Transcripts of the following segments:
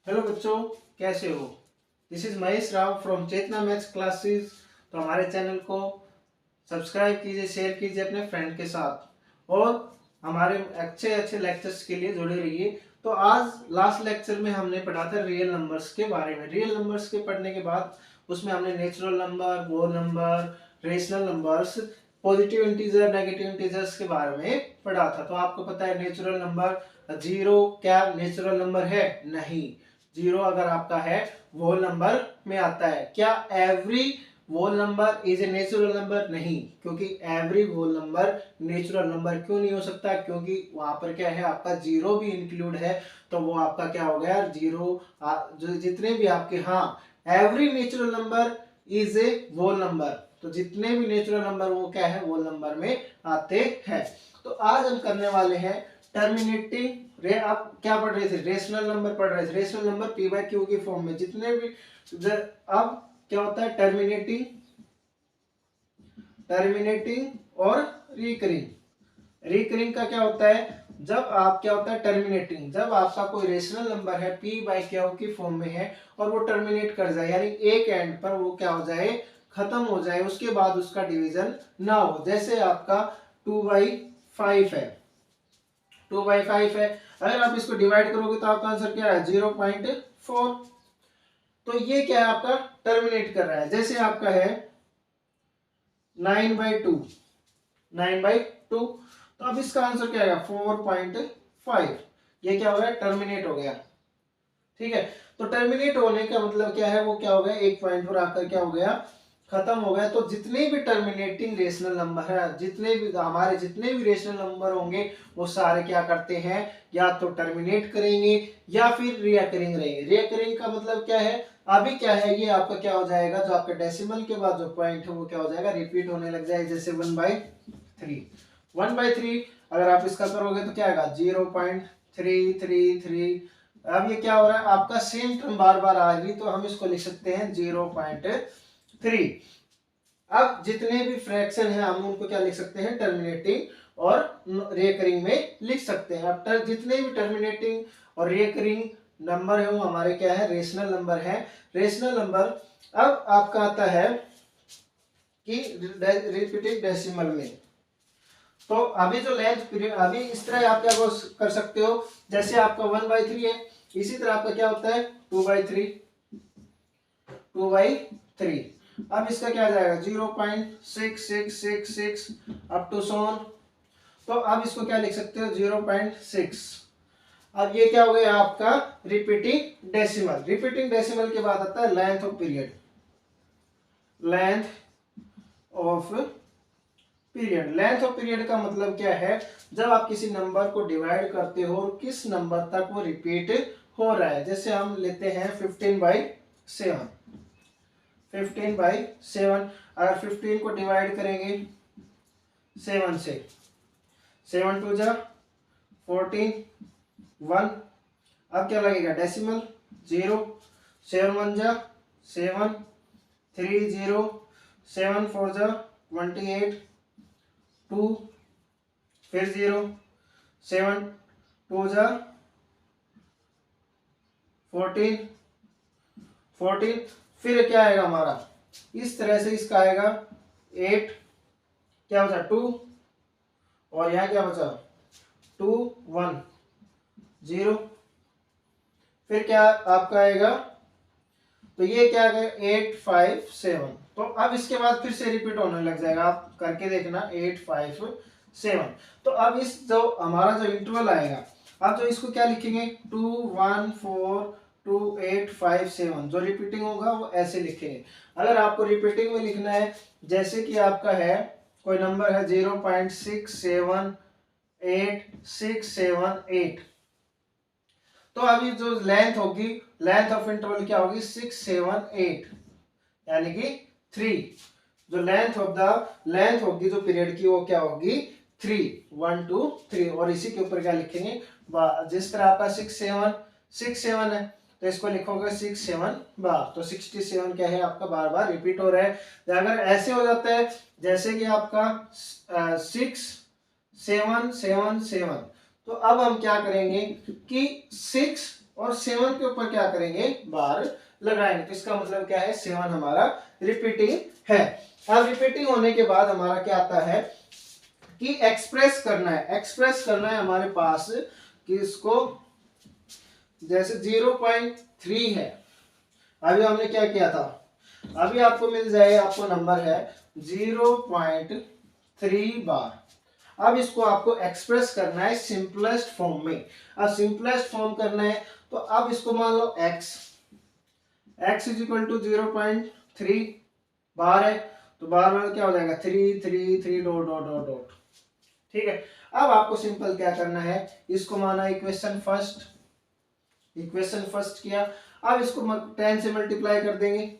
Hello बच्चों, कैसे हो। This is Mahesh Rao from Chetna maths classes. तो हमारे चैनल को सब्सक्राइब कीजिए, शेयर कीजिए अपने फ्रेंड के साथ और हमारे अच्छे अच्छे लेक्चर्स के लिए जुड़े रहिए। तो आज लास्ट लेक्चर में हमने पढ़ा था रियल नंबर्स के बारे में। रियल नंबर्स के पढ़ने के बाद उसमें हमने natural number, whole number, rational numbers, positive integer, negative integers के बारे में पढ़ा था। तो आपको पता है नेचुरल नंबर जीरो क्या नेचुरल नंबर है? नहीं। जीरो अगर आपका है होल नंबर में आता है। क्या every whole number is a natural number? नहीं, क्योंकि every whole number natural number क्यों नहीं हो सकता? क्योंकि वहां पर क्या है, आपका जीरो भी इंक्लूड है। तो वो आपका क्या हो गया? जीरो जो जितने भी आपके, हाँ, every natural number is a whole number. तो जितने भी नेचुरल नंबर वो क्या है, होल नंबर में आते हैं। तो आज हम करने वाले हैं टर्मिनेटिंग आप क्या पढ़ रहे थे? रेशनल नंबर पढ़ रहे थे। Rational number P by Q की फॉर्म में जितने भी अब क्या होता है? टर्मिनेटिंग, टर्मिनेटिंग और रिकरिंग। रिकरिंग का क्या होता है? जब आप क्या होता है टर्मिनेटिंग, जब आपका कोई रेशनल नंबर है पी बाय क्यू की फॉर्म में है और वो टर्मिनेट कर जाए, यानी एक एंड पर वो क्या हो जाए, खत्म हो जाए, उसके बाद उसका डिवीजन ना हो। जैसे आपका 2/5 है, 2/5 है, अगर आप इसको डिवाइड करोगे तो आपका आंसर क्या है? 0.4। तो ये क्या है? आपका टर्मिनेट कर रहा है। जैसे आपका है 9/2, 9/2, तो अब इसका आंसर क्या आएगा? 4.5। ये क्या हो गया? टर्मिनेट हो गया। ठीक है। तो टर्मिनेट होने का मतलब क्या है? वो क्या हो गया? एक पॉइंट पर आकर क्या हो गया? खत्म हो गया। तो जितने भी टर्मिनेटिंग रेशनल नंबर है, जितने भी हमारे जितने भी रेशनल नंबर होंगे वो सारे क्या करते हैं? या तो टर्मिनेट करेंगे या फिर रिकरिंग रहेंगे। रिकरिंग का मतलब क्या है? अभी क्या है, ये आपका क्या हो जाएगा, जो आपका डेसिमल के बाद जो पॉइंट है वो क्या हो जाएगा? रिपीट होने लग जाएगा। जैसे 1/3, 1/3 अगर आप इसका करोगे तो क्या आएगा? 0.333। अब ये क्या हो रहा है? आपका सेम टर्म बार बार आ रही, तो हम इसको लिख सकते हैं 0.3। अब जितने भी फ्रैक्शन है हम उनको क्या लिख सकते हैं? टर्मिनेटिंग और रिकरिंग में लिख सकते हैं। अब जितने भी टर्मिनेटिंग और रिकरिंग नंबर है वो हमारे क्या है? रेशनल नंबर है। रेशनल नंबर अब आपका आता है कि रिपीटेड डेसिमल में। तो अभी जो लेंथ पीरियड, अभी इस तरह आप क्या कर सकते हो, जैसे आपका 1/3 है, इसी तरह आपका क्या होता है? 2/3, 2/3। अब इसका क्या आ जाएगा? 0.6666 अप टू सोन। तो अब इसको क्या लिख सकते हो? 0.6। अब ये क्या हो गया आपका? Repeating decimal. रिपीटिंग डेसिमल के बाद आता है length of period. Length of period. Length of period का मतलब क्या है? जब आप किसी नंबर को डिवाइड करते हो और किस नंबर तक वो रिपीट हो रहा है। जैसे हम लेते हैं 15/7, 15/7। अगर 15 को डिवाइड करेंगे 7 से, 7 2 जा 14, 1। अब क्या लगेगा? डेसिमल 0, 7 1 जा 7, 3 0, 7 4 जा 28, 2, फिर 0, 7 2 जा 14, 14, फिर क्या आएगा हमारा? इस तरह से इसका आएगा 8, क्या बचा? 2, और यहाँ क्या बचा? 2 1 0, फिर क्या आपका आएगा? तो ये क्या आ गया? 8 5 7। तो अब इसके बाद फिर से रिपीट होने लग जाएगा, आप करके देखना 8 5 7। तो अब इस जो हमारा जो इंटरवल आएगा, अब जो इसको क्या लिखेंगे? 2 1 4 2 8 5 7। जो रिपीटिंग होगा वो ऐसे लिखेंगे। अगर आपको रिपीटिंग में लिखना है, जैसे कि आपका है कोई नंबर है 0.678 तो अभी जो लेंथ होगी, लेंथ ऑफ इंटरवल क्या होगी? 6 7 8, यानी कि 3। जो लेंथ होगी जो पीरियड की वो क्या होगी? 3, 1 2 3। और इसी के ऊपर क्या लिखेंगे? जिस तरह आपका 6 7 है तो इसको लिखोगे 6 7 बार। तो 67 क्या है आपका? बार बार रिपीट हो रहा है। अगर ऐसे हो जाता है जैसे कि आपका 6 7 7 7, तो अब हम क्या करेंगे कि 6 और 7 के ऊपर क्या करेंगे, बार लगाएंगे। तो इसका मतलब क्या है, 7 हमारा रिपीटिंग है। अब रिपीटिंग होने के बाद हमारा क्या आता है कि एक्सप्रेस करना है। एक्सप्रेस करना है हमारे पास कि इसको जैसे 0.3 है, अभी हमने क्या किया था, अभी आपको मिल जाए, आपको नंबर है 0.3 बार। अब इसको आपको एक्सप्रेस करना है सिंपलेस्ट फॉर्म में। अब सिंपलेस्ट फॉर्म करना है तो अब इसको मान लो x इज इक्वल टू 0.3 बार है, तो बार बार क्या हो जाएगा 3 3 3 डॉट डॉट डॉट डॉट। ठीक है, अब आपको सिंपल क्या करना है, इसको माना इक्वेशन फर्स्ट, इक्वेशन फर्स्ट किया। अब इसको 10 से मल्टीप्लाई कर देंगे,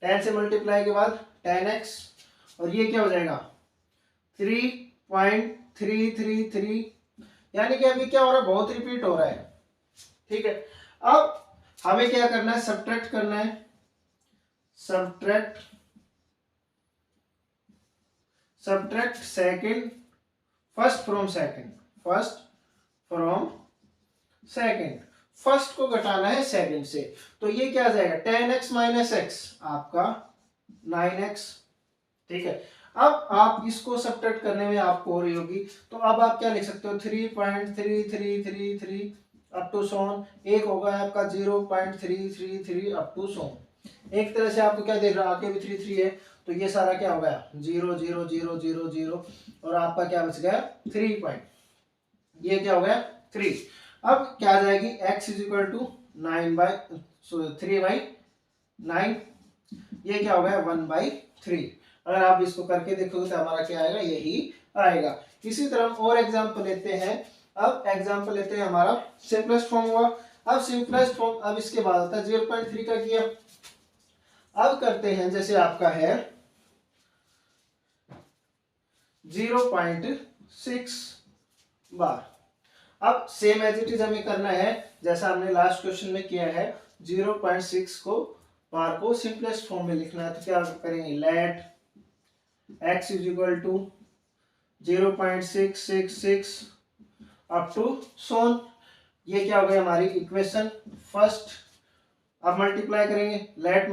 10 से मल्टीप्लाई के बाद 10x, और ये क्या हो जाएगा 3.333, यानी कि अभी क्या हो रहा है, बहुत रिपीट हो रहा है। ठीक है, अब हमें क्या करना है, सब्ट्रैक्ट करना है, subtract second first from second, first from second, first को घटाना है सेकंड से। तो ये क्या आ जाएगा 10x माइनस x आपका 9x। ठीक है, अब आप इसको सब्ट्रैक्ट करने में आपको हो रही होगी, तो अब आप क्या लिख सकते हो 3.3333 अप टू सोन, एक होगा आपका 0.333 अप टू सोन। एक तरह से आपको क्या देख रहा है, आगे भी 3 है, तो ये सारा क्या हो गया 0 0 0 0 0, और आपका क्या बच गया 3 पॉइंट, ये क्या हो गया 3। अब क्या आ जाएगी x इज इक्वल टू 3/9, ये क्या हो गया 1/3। अगर आप इसको करके देखोगे तो हमारा क्या आएगा, यही आएगा। इसी तरह और एग्जांपल लेते हैं। अब एग्जांपल लेते हैं, हमारा सिंपलेस्ट फॉर्म हुआ। अब सिंपलेस्ट फॉर्म, अब इसके बाद आता है 0.3 का किया। अब करते हैं जैसे आपका है 0.6 बार। अब सेम एज इट इज हमें करना है जैसा हमने लास्ट क्वेश्चन में किया है, 0.6 को बार को सिंपलेस्ट फॉर्म में लिखना है। तो क्या करेंगे, let x is equal to 0.666 up to so on, ये क्या हो गया हमारी इक्वेशन फर्स्ट। अब मल्टीप्लाई करेंगे, let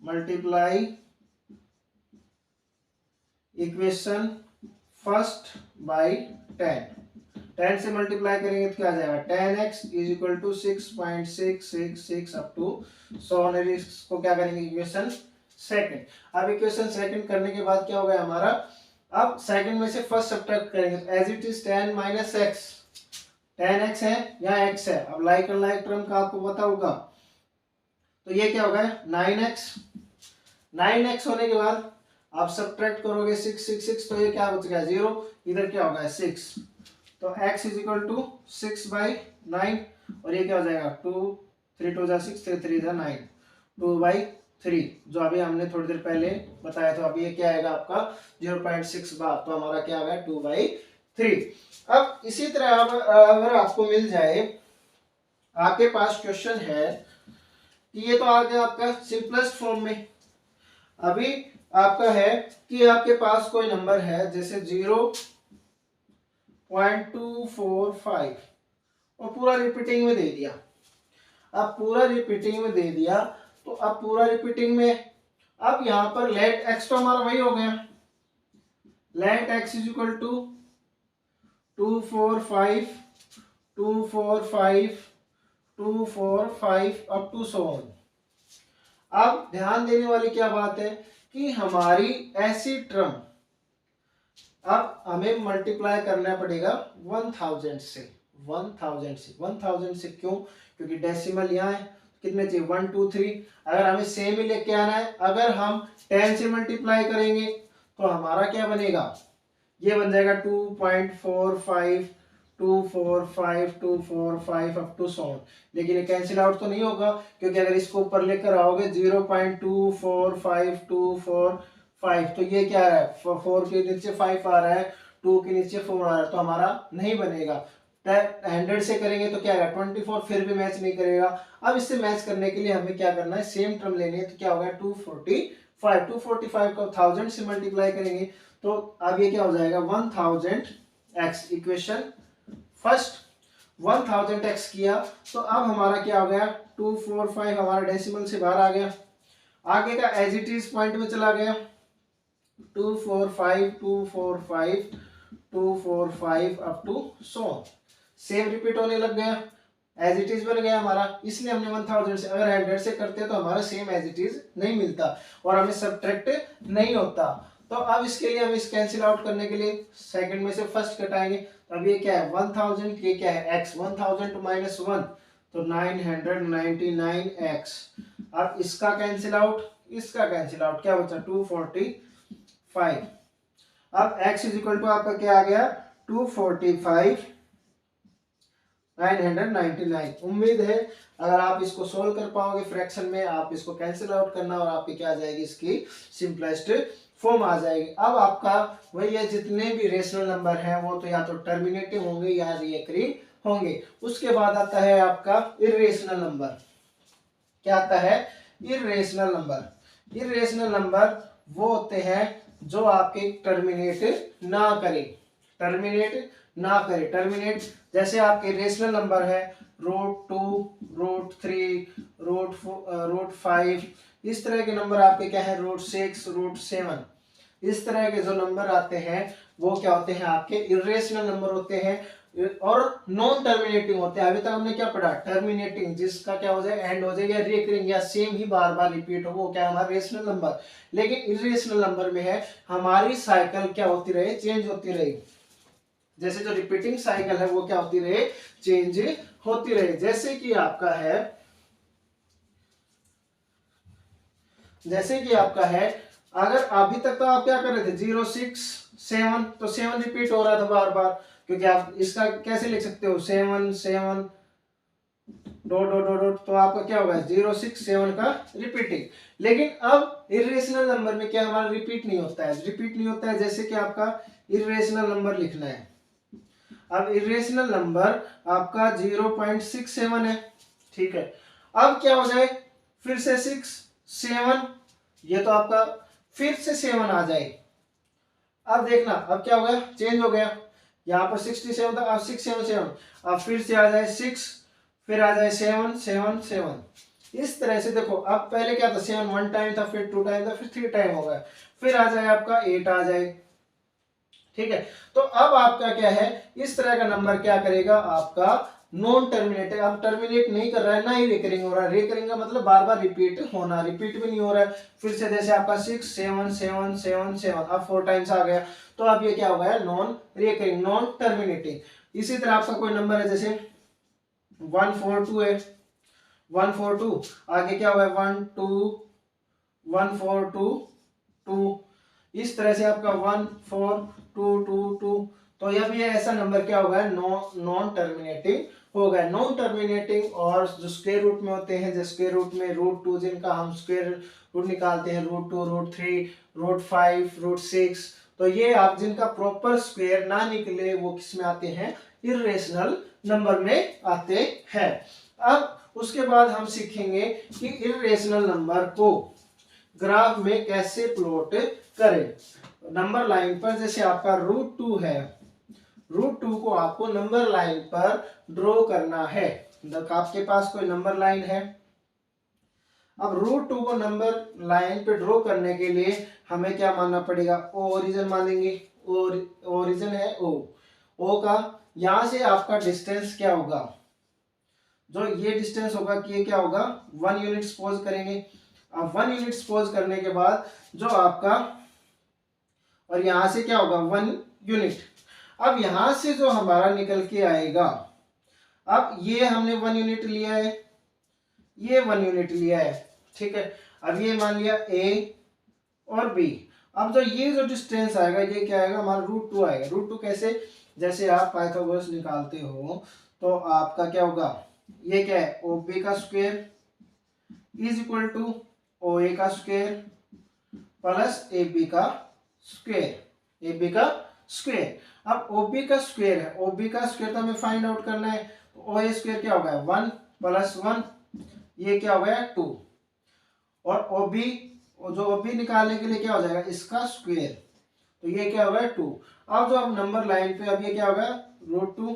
multiply equation first by 10 से मल्टीप्लाई करेंगे तो क्या आ जाएगा 10x is equal to 6.666 up to so on. इसको क्या करेंगे इक्वेशन सेकंड। अब इक्वेशन सेकंड करने के बाद क्या हो गया हमारा, अब सेकंड में से फर्स्ट सब्ट्रैक्ट करेंगे, तो as it is 10 minus x, 10x है या x है, अब लाइक एंड लाइक टर्म का आपको पता होगा, तो ये क्या होगा 9x। 9x होने के बाद आप सब्ट्रैक्ट करोगे 6 तो ये क्या बच गया 0, इधर क्या होगा 6, तो x इज इक्वल टू 6/9, और ये क्या हो जाएगा 2 3 2 6 3 3 9, 2/3, जो अभी हमने थोड़ी देर पहले बताया था। अभी ये क्या आएगा आपका 0.6 बार, तो हमारा क्या आ गया 2/3। अब इसी तरह अगर आपको मिल जाए, आपके पास क्वेश्चन है कि ये तो आ गया आपका सिंपलेस्ट फॉर्म में। अभी आपका है कि आपके पास कोई नंबर है जैसे 0.245 और पूरा रिपीटिंग में दे दिया। अब पूरा रिपीटिंग में दे दिया, तो अब पूरा रिपीटिंग में, अब यहां पर लेट एक्स तो हमारा वही हो गया, let X is equal to 245 245 245 up to so on. अब ध्यान देने वाली क्या बात है कि हमारी ऐसी टर्म अब हमें मल्टीप्लाई करना पड़ेगा 1000 से। 1000 से क्यों, क्योंकि डेसिमल यहाँ है, कितने चाहिए 1 2 3। अगर हमें सेम ही लेके आना है, अगर हम 10 से मल्टीप्लाई करेंगे तो हमारा क्या बनेगा, ये बन जाएगा 2.45 245 245 अप टू सो, लेकिन ये कैंसिल आउट तो नहीं होगा, क्योंकि अगर इसको ऊपर लेकर आओगे 0.245 245, तो ये क्या है 4 के नीचे 5 आ रहा है, 2 के नीचे 4 आ रहा है, तो हमारा नहीं बनेगा। 100 से करेंगे तो क्या है 24, फिर भी मैच नहीं करेगा। अब इससे मैच करने के लिए हमें क्या करना है, सेम टर्म लेनी है, तो क्या होगा 245 को 1000 से मल्टीप्लाई करेंगे, तो अब ये क्या हो जाएगा 1000x इक्वेशन फर्स्ट। 1000x किया तो अब हमारा क्या हो गया 245 हमारा डेसिमल से बाहर आ गया। आगे का एज इट इज पॉइंट में चला गया 245 245 245 up to so same repeat होने लग गया, एज इट इज बन गया हमारा। इसलिए हमने 1000 से अगर 100 से करते तो हमारा सेम एज इट इज नहीं मिलता और हमें सब्ट्रैक्ट नहीं होता। तो अब इसके लिए हम इस कैंसिल आउट करने के लिए सेकंड में से फर्स्ट घटाएंगे। तो अब ये क्या है 1000, ये क्या है x, 1000 टू माइनस 1 तो 999x। अब इसका कैंसिल आउट, इसका कैंसिल आउट, क्या बचा 245। अब x इज इक्वल टू आपका क्या आ गया 245 999। उम्मीद है अगर आप इसको सोल्व कर पाओगे फ्रैक्शन में, आप इसको कैंसिल आउट करना और आपकी क्या आ जाएगी इसकी सिंपलेस्ट फॉर्म आ जाएगी। अब आपका वही है, जितने भी रेशनल नंबर हैं वो तो या तो टर्मिनेटिंग होंगे या रिकरिंग होंगे। उसके बाद आता है आपका इर्रेशनल नंबर। क्या आता है इर्रेशनल नंबर। इर्रेशनल नंबर वो होते हैं जो आपके टर्मिनेट ना करें, टर्मिनेट ना करे। टर्मिनेट जैसे आपके रेशनल नंबर है √2 √3 √5, इस तरह के नंबर आपके क्या है √6 √7, इस तरह के जो नंबर आते हैं वो क्या होते हैं आपके इर्रेशनल नंबर होते हैं और नॉन टर्मिनेटिंग होते हैं। अभी तक हमने क्या पढ़ा टर्मिनेटिंग, जिसका क्या हो जाए एंड हो जाए या रिकरिंग या सेम ही बार बार रिपीट हो, वो क्या हमारा रेशनल नंबर। लेकिन इर्रेशनल नंबर में है हमारी साइकिल क्या होती रहे चेंज होती रही, जैसे जो रिपीटिंग साइकिल है वो क्या होती रहे चेंज होती रहे। जैसे कि आपका है, जैसे कि आपका है अगर अभी तक तो आप क्या कर रहे थे 0 6 7 तो 7 रिपीट हो रहा था बार बार, क्योंकि आप इसका कैसे लिख सकते हो 7 7 डॉट डॉट डॉट डॉट, तो आपका क्या होगा 0 6 7 का रिपीटिंग। लेकिन अब इर्रेशनल नंबर में क्या हमारा रिपीट नहीं होता है, रिपीट नहीं होता है। जैसे कि आपका इर्रेशनल नंबर लिखना है, अब इर्रेशनल नंबर आपका 0.67 है, ठीक है। अब क्या हो जाए फिर से 6 7, ये तो आपका फिर से 7 आ जाए। अब देखना अब क्या हो गया चेंज हो गया, यहाँ पर 67 था अब 677, अब फिर से आ जाए 6, फिर आ जाए 7 7 7। इस तरह से देखो अब पहले क्या था 7 1 टाइम था, फिर 2 टाइम था, फिर 3 टाइम हो गया, फिर आ जाए आपका 8 आ जाए, ठीक है। तो अब आपका क्या है इस तरह का नंबर क्या करेगा आपका नॉन टर्मिनेटेड, अब टर्मिनेट नहीं कर रहा है ना ही रिकरिंग हो रहा है। रिकरिंग का मतलब बार बार रिपीट होना, रिपीट भी नहीं हो रहा है। फिर से जैसे आपका 6 7 7 7 7 अब 4 टाइम्स आ गया, तो अब ये क्या हो गया नॉन रिकरिंग नॉन टर्मिनेटिंग। इसी तरह आपका कोई नंबर है जैसे 142 है, 142 आगे क्या हुआ 1 2 1 4 2 2, इस तरह से आपका 1 4 2 2 2, तो यह भी ऐसा नंबर क्या होगा नॉन टर्मिनेटिंग हो गया। नॉन टर्मिनेटिंग और जो स्क्वायर रूट में होते हैं, जो स्क्वायर रूट में √2 जिनका हम स्क्वायर रूट निकालते हैं √2 √3 √5 √6, तो ये आप जिनका प्रॉपर स्क्वायर ना निकले वो किस में आते हैं इर्रेशनल नंबर में आते हैं। अब उसके बाद हम सीखेंगे कि इर्रेशनल नंबर को ग्राफ में कैसे प्लॉट करें। नंबर लाइन पर जैसे आपका √2 है, √2 को आपको नंबर लाइन पर ड्रॉ करना है। आपके पास कोई नंबर लाइन है, अब √2 को नंबर लाइन पे ड्रॉ करने के लिए हमें क्या मानना पड़ेगा ओरिजिन मानेंगे, ओरिजिन है ओ का, यहां से आपका डिस्टेंस क्या होगा, जो ये डिस्टेंस होगा कि ये क्या होगा 1 यूनिट सपोज करेंगे। अब 1 यूनिट सपोज करने के बाद जो आपका और यहां से क्या होगा 1 यूनिट, अब यहां से जो हमारा निकल के आएगा, अब ये हमने 1 यूनिट लिया है, ये 1 यूनिट लिया है, ठीक है। अब ये मान लिया A और B, अब जो ये जो डिस्टेंस आएगा ये क्या आएगा हमारा √2 आएगा। √2 कैसे, जैसे आप पाइथागोरस निकालते हो तो आपका क्या होगा ये क्या है OB का square is equal to OA का स्क्वायर प्लस AB का स्क्वायर, AB का स्क्वायर। अब OB का स्क्वायर है, OB का स्क्वायर तो हमें फाइंड आउट करना है, तो OA स्क्वायर क्या होगा 1 प्लस 1, ये क्या हो गया 2, और OB जो OB निकालने के लिए क्या हो जाएगा इसका स्क्वायर, तो ये क्या होगा 2। अब जो अब नंबर लाइन पे अब ये क्या होगा √2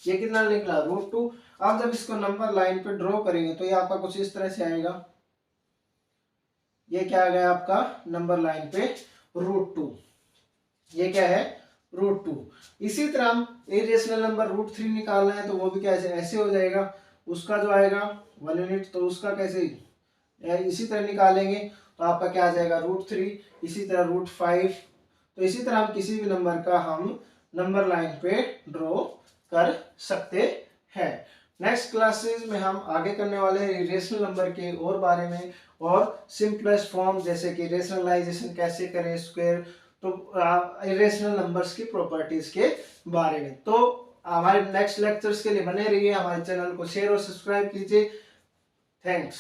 ये कितना निकला √2। अब जब इसको नंबर लाइन पे ड्रॉ करेंगे तो ये आपका कुछ इस तरह से आएगा। ये क्या आ गया आपका नंबर लाइन पे √2। ये क्या है √2। इसी तरह हम इरेशनल नंबर √3 निकालना है तो वो भी कैसे ऐसे हो जाएगा। उसका जो आएगा 1 यूनिट तो उसका कैसे इसी तरह निकालेंगे तो आपका क्या आ जाएगा √3। इसी तरह √5। तो इसी तरह हम किसी भी नंबर का हम नंबर लाइन पे ड्रॉ कर सकते हैं। नेक्स्ट क्लासेस में हम आगे करने वाले हैं इरेशनल नंबर के और बारे में और सिंपलेस्ट फॉर्म जैसे कि रेशनलाइजेशन कैसे करें स्क्वायर तो इरेशनल नंबर्स की प्रॉपर्टीज के बारे में। तो हमारे नेक्स्ट लेक्चर्स के लिए बने रहिए, हमारे चैनल को शेयर और सब्सक्राइब कीजिए। थैंक्स।